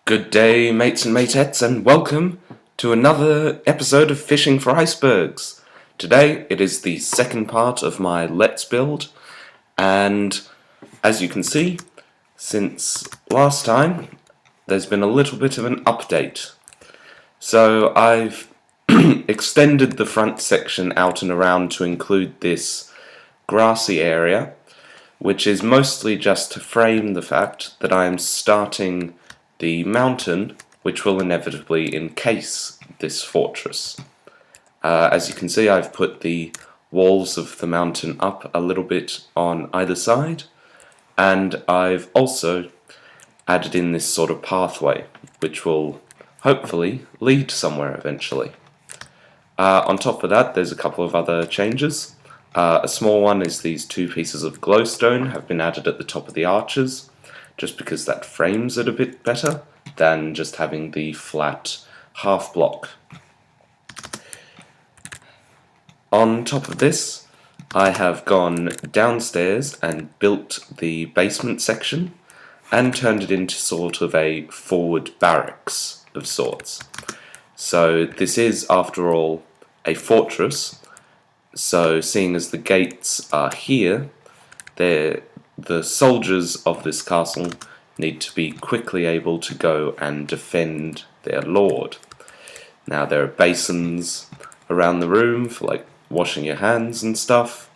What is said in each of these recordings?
Good day, mates and matettes, and welcome to another episode of Fishing for Icebergs. Today, it is the second part of my Let's Build, and as you can see, since last time, there's been a little bit of an update. So I've extended the front section out and around to include this grassy area, which is mostly just to frame the fact that I am starting the mountain which will inevitably encase this fortress. As you can see, I've put the walls of the mountain up a little bit on either side, and I've also added in this sort of pathway which will hopefully lead somewhere eventually. On top of that, there's a couple of other changes. A small one is these two pieces of glowstone have been added at the top of the arches, just because that frames it a bit better than just having the flat half block. On top of this, I have gone downstairs and built the basement section and turned it into sort of a forward barracks of sorts. So this is, after all, a fortress. So seeing as the gates are here, the soldiers of this castle need to be quickly able to go and defend their lord. Now there are basins around the room for like washing your hands and stuff,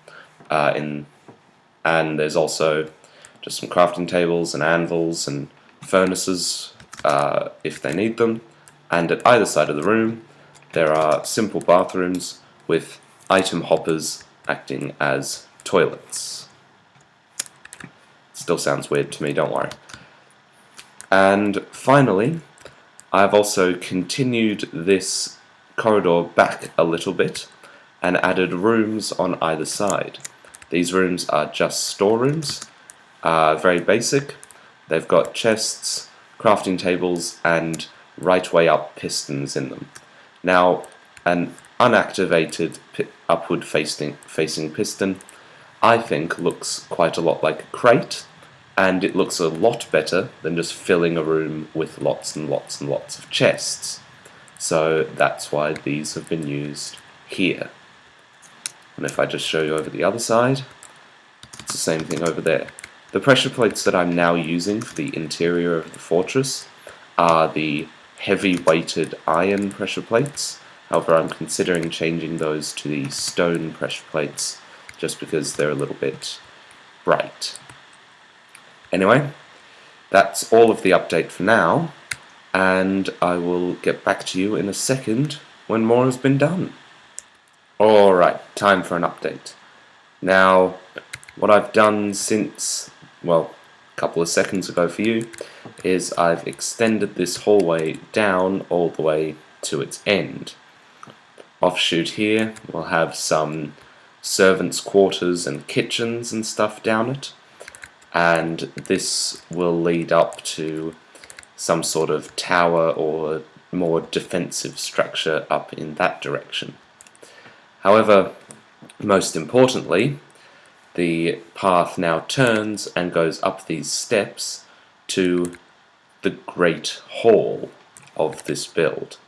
and there's also just some crafting tables and anvils and furnaces if they need them. And at either side of the room there are simple bathrooms with item hoppers acting as toilets. Still sounds weird to me, don't worry. And finally, I've also continued this corridor back a little bit and added rooms on either side. These rooms are just storerooms, very basic. They've got chests, crafting tables, and right way up pistons in them. Now, an unactivated upward facing piston I think looks quite a lot like a crate, and it looks a lot better than just filling a room with lots and lots and lots of chests. So that's why these have been used here. And if I just show you over the other side, it's the same thing over there. The pressure plates that I'm now using for the interior of the fortress are the heavy weighted iron pressure plates. However, I'm considering changing those to the stone pressure plates just because they're a little bit bright. Anyway, that's all of the update for now, and I will get back to you in a second when more has been done. Alright, time for an update. Now, what I've done since, well, a couple of seconds ago for you, is I've extended this hallway down all the way to its end. Offshoot here, we'll have some servants' quarters and kitchens and stuff down it, and this will lead up to some sort of tower or more defensive structure up in that direction. However, most importantly, the path now turns and goes up these steps to the Great Hall of this build.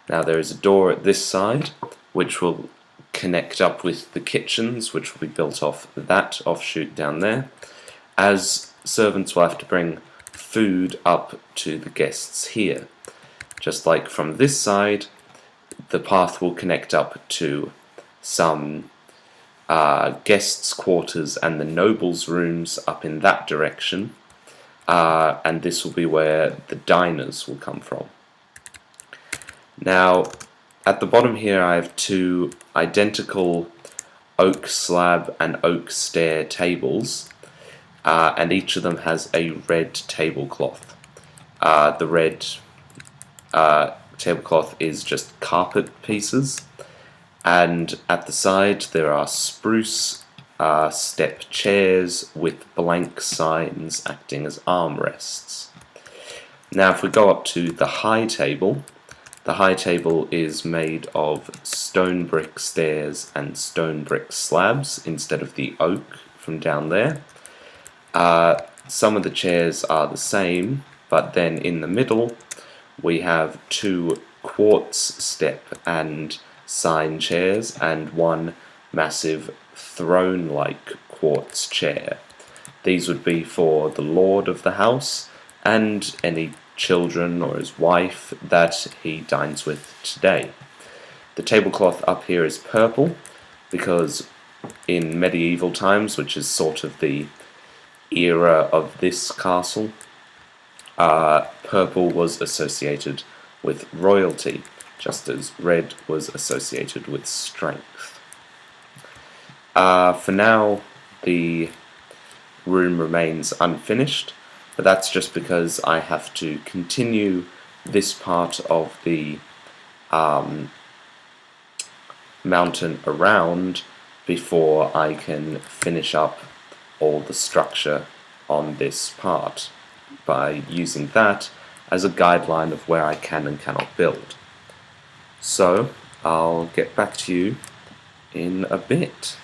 Now there is a door at this side which will connect up with the kitchens, which will be built off that offshoot down there, as servants will have to bring food up to the guests here. Just like from this side, the path will connect up to some guests' quarters and the nobles' rooms up in that direction, and this will be where the diners will come from. Now, at the bottom here I have two identical oak slab and oak stair tables, and each of them has a red tablecloth. The red tablecloth is just carpet pieces, and at the side there are spruce step chairs with blank signs acting as armrests. Now if we go up to the high table, the high table is made of stone brick stairs and stone brick slabs instead of the oak from down there. Some of the chairs are the same, but then in the middle we have 2 quartz step and sign chairs and 1 massive throne-like quartz chair. These would be for the lord of the house and any children or his wife that he dines with today. The tablecloth up here is purple because in medieval times, which is sort of the era of this castle, purple was associated with royalty, just as red was associated with strength. For now, the room remains unfinished, but that's just because I have to continue this part of the mountain around before I can finish up all the structure on this part, by using that as a guideline of where I can and cannot build. So I'll get back to you in a bit.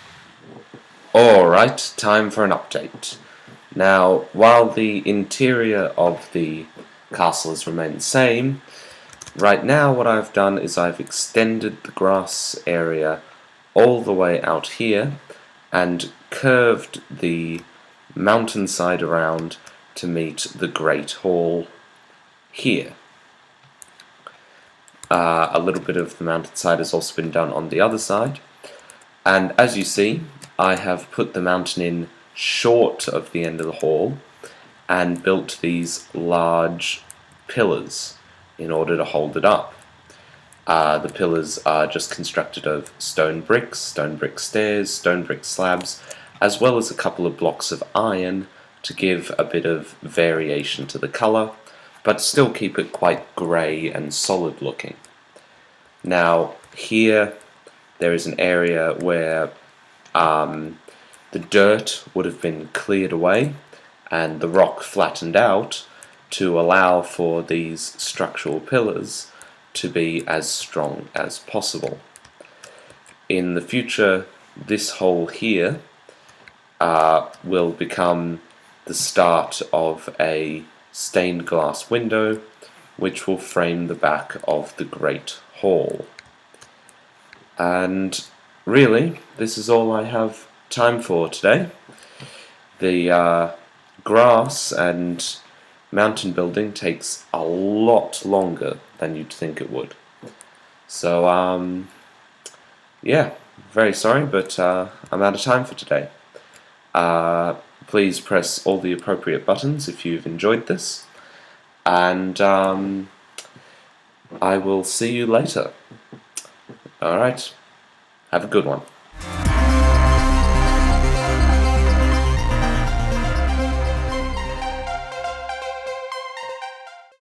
Alright, time for an update. Now, while the interior of the castle has remained the same, right now what I've done is I've extended the grass area all the way out here and curved the mountainside around to meet the Great Hall here. A little bit of the mountainside has also been done on the other side, and as you see, I have put the mountain in short of the end of the hall and built these large pillars in order to hold it up. The pillars are just constructed of stone brick stairs, stone brick slabs, as well as a couple of blocks of iron to give a bit of variation to the colour, but still keep it quite grey and solid looking. Now here there is an area where the dirt would have been cleared away and the rock flattened out to allow for these structural pillars to be as strong as possible. In the future, this hole here will become the start of a stained glass window which will frame the back of the Great Hall. And really, this is all I have time for today. The grass and mountain building takes a lot longer than you'd think it would. So, yeah, very sorry, but I'm out of time for today. Please press all the appropriate buttons if you've enjoyed this, and I will see you later. Alright, have a good one.